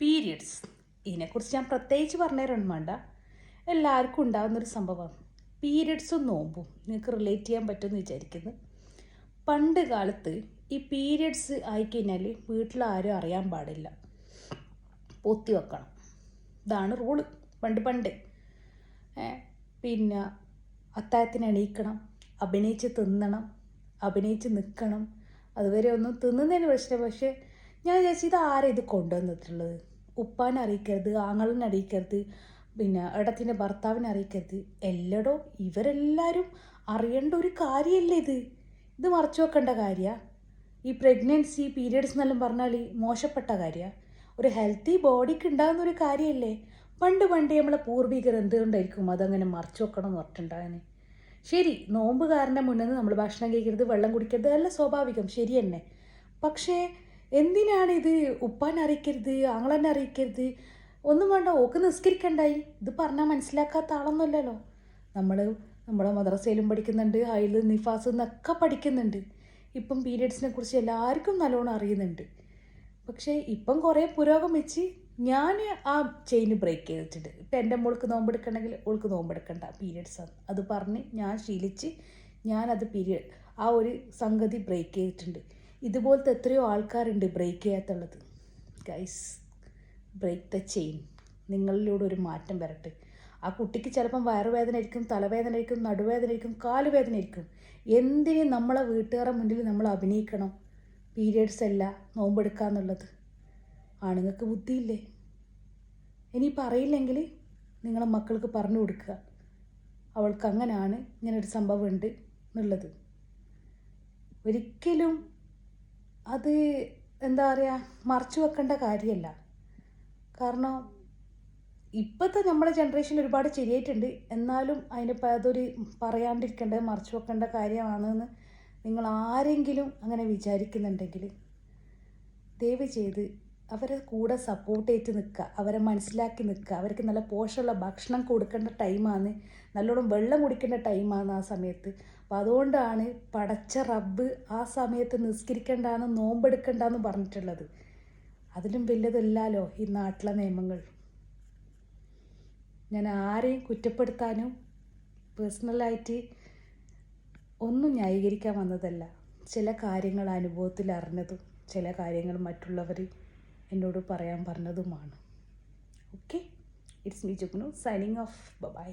Periods ഇതിനെക്കുറിച്ച് ഞാൻ പ്രത്യേകിച്ച് പറഞ്ഞുതരണം വേണ്ട. എല്ലാവർക്കും ഉണ്ടാകുന്നൊരു സംഭവമാണ് പീരിയഡ്സും നോമ്പും. നിങ്ങൾക്ക് റിലേറ്റ് ചെയ്യാൻ പറ്റുമെന്ന് വിചാരിക്കുന്നു. പണ്ട് കാലത്ത് ഈ പീരിയഡ്സ് ആയിക്കഴിഞ്ഞാൽ വീട്ടിലാരും അറിയാൻ പാടില്ല, പൊത്തി വെക്കണം. ഇതാണ് റൂള് പണ്ട്. പിന്നെ അത്താഴത്തിന് എണീക്കണം, അഭിനയിച്ച് തിന്നണം, അഭിനയിച്ച് നിൽക്കണം. അതുവരെ ഒന്നും തിന്നുന്നതിന് പ്രശ്നം. പക്ഷേ ഞാൻ വിചാരിച്ചു ഇത് ആരാ ഇത് കൊണ്ടുവന്നിട്ടുള്ളത്? ഉപ്പാനെ അറിയിക്കരുത്, ആങ്ങളെന്നെ അറിയിക്കരുത്, പിന്നെ ഇടത്തിൻ്റെ ഭർത്താവിനെ അറിയിക്കരുത്. എല്ലടോ ഇവരെല്ലാവരും അറിയേണ്ട ഒരു കാര്യമല്ലേ ഇത് മറച്ചു വെക്കേണ്ട കാര്യമാണ്. ഈ പ്രഗ്നൻസി പീരിയഡ്സ് എന്നെല്ലാം പറഞ്ഞാൽ മോശപ്പെട്ട കാര്യമാണ്. ഒരു ഹെൽത്തി ബോഡിക്ക് ഉണ്ടാകുന്ന ഒരു കാര്യമല്ലേ. പണ്ട് നമ്മളെ പൂർവികർ എന്തുകൊണ്ടായിരിക്കും അതങ്ങനെ മറച്ചു വെക്കണം എന്ന് പറഞ്ഞിട്ടുണ്ടാകാൻ? ശരി, നോമ്പുകാരൻ്റെ മുന്നിൽ നിന്ന് നമ്മൾ ഭക്ഷണം കഴിക്കരുത്, വെള്ളം കുടിക്കരുത്, എല്ലാം സ്വാഭാവികം, ശരി തന്നെ. പക്ഷേ എന്തിനാണിത് ഉപ്പാനെ അറിയിക്കരുത്, ആങ്ങളെന്നെ അറിയിക്കരുത്? ഒന്നും വേണ്ട, ഓക്ക് നിസ്കരിക്കണ്ടായി. ഇത് പറഞ്ഞാൽ മനസ്സിലാക്കാത്ത ആളൊന്നുമല്ലല്ലോ. നമ്മളെ മദ്രസയിലും പഠിക്കുന്നുണ്ട്, ഹൈല് നിഫാസ് എന്നൊക്കെ പഠിക്കുന്നുണ്ട്. ഇപ്പം പീരിയഡ്സിനെ കുറിച്ച് എല്ലാവർക്കും നല്ലോണം അറിയുന്നുണ്ട്. പക്ഷേ ഇപ്പം കുറേ പുരോഗമിച്ച് ഞാൻ ആ ചെയിന് ബ്രേക്ക് ചെയ്തിട്ടുണ്ട്. ഇപ്പം എൻ്റെ മോൾക്ക് നോമ്പെടുക്കണമെങ്കിൽ ഓൾക്ക് നോമ്പെടുക്കണ്ട, പീരിയഡ്സാണ് അത് പറഞ്ഞ് ഞാൻ ശീലിച്ച് ഞാനത് ആ ഒരു സംഗതി ബ്രേക്ക് ചെയ്തിട്ടുണ്ട്. ഇതുപോലത്തെ എത്രയോ ആൾക്കാരുണ്ട് ബ്രേക്ക് ചെയ്യാത്തുള്ളത്. Guys, break the chain. നിങ്ങളിലൂടെ ഒരു മാറ്റം വരട്ടെ. ആ കുട്ടിക്ക് ചിലപ്പം വയറുവേദന ആയിരിക്കും, തലവേദന ആയിരിക്കും, നടുവേദന ആയിരിക്കും, കാലുവേദന ആയിരിക്കും. എന്തിനും നമ്മളെ വീട്ടുകാരുടെ മുന്നിൽ നമ്മൾ അഭിനയിക്കണം പീരിയഡ്സ് അല്ല നോമ്പെടുക്കാന്നുള്ളത്? ആണുങ്ങൾക്ക് ബുദ്ധിയില്ലേ? ഇനിയിപ്പോൾ അറിയില്ലെങ്കിൽ നിങ്ങളെ മക്കൾക്ക് പറഞ്ഞു കൊടുക്കുക, അവൾക്ക് അങ്ങനെയാണ്, ഇങ്ങനൊരു സംഭവം ഉണ്ട് എന്നുള്ളത്. ഒരിക്കലും അത് എന്താ പറയുക, മറച്ചു വെക്കേണ്ട കാര്യമല്ല. കാരണം ഇപ്പോഴത്തെ നമ്മുടെ ജനറേഷൻ ഒരുപാട് ശരിയായിട്ടുണ്ട്. എന്നാലും അതൊരു പറയാണ്ടിരിക്കേണ്ടത്, മറച്ചു വെക്കേണ്ട കാര്യമാണെന്ന് നിങ്ങൾ ആരെങ്കിലും അങ്ങനെ വിചാരിക്കുന്നുണ്ടെങ്കിൽ ദയവ് ചെയ്ത് അവരെ കൂടെ സപ്പോർട്ട് ചെയ്ത് നിൽക്കുക, അവരെ മനസ്സിലാക്കി നിൽക്കുക. അവർക്ക് നല്ല പോഷകമുള്ള ഭക്ഷണം കൊടുക്കേണ്ട ടൈമാണ്, നല്ലോണം വെള്ളം കുടിക്കേണ്ട ടൈമാണ് ആ സമയത്ത്. അപ്പോൾ അതുകൊണ്ടാണ് പടച്ച റബ്ബ് ആ സമയത്ത് നിസ്കരിക്കേണ്ടാന്ന്, നോമ്പെടുക്കണ്ടെന്ന് പറഞ്ഞിട്ടുള്ളത്. അതിലും വലുതല്ലല്ലോ ഈ നാട്ടിലെ നിയമങ്ങൾ. ഞാൻ ആരെയും കുറ്റപ്പെടുത്താനും പേഴ്സണലായിട്ട് ഒന്നും ന്യായീകരിക്കാൻ വന്നതല്ല. ചില കാര്യങ്ങൾ അനുഭവത്തിൽ അറിഞ്ഞതും ചില കാര്യങ്ങൾ മറ്റുള്ളവർ എന്നോട് പറയാൻ പറഞ്ഞതുമാണ്. Okay, it's me Jugnu signing off. By.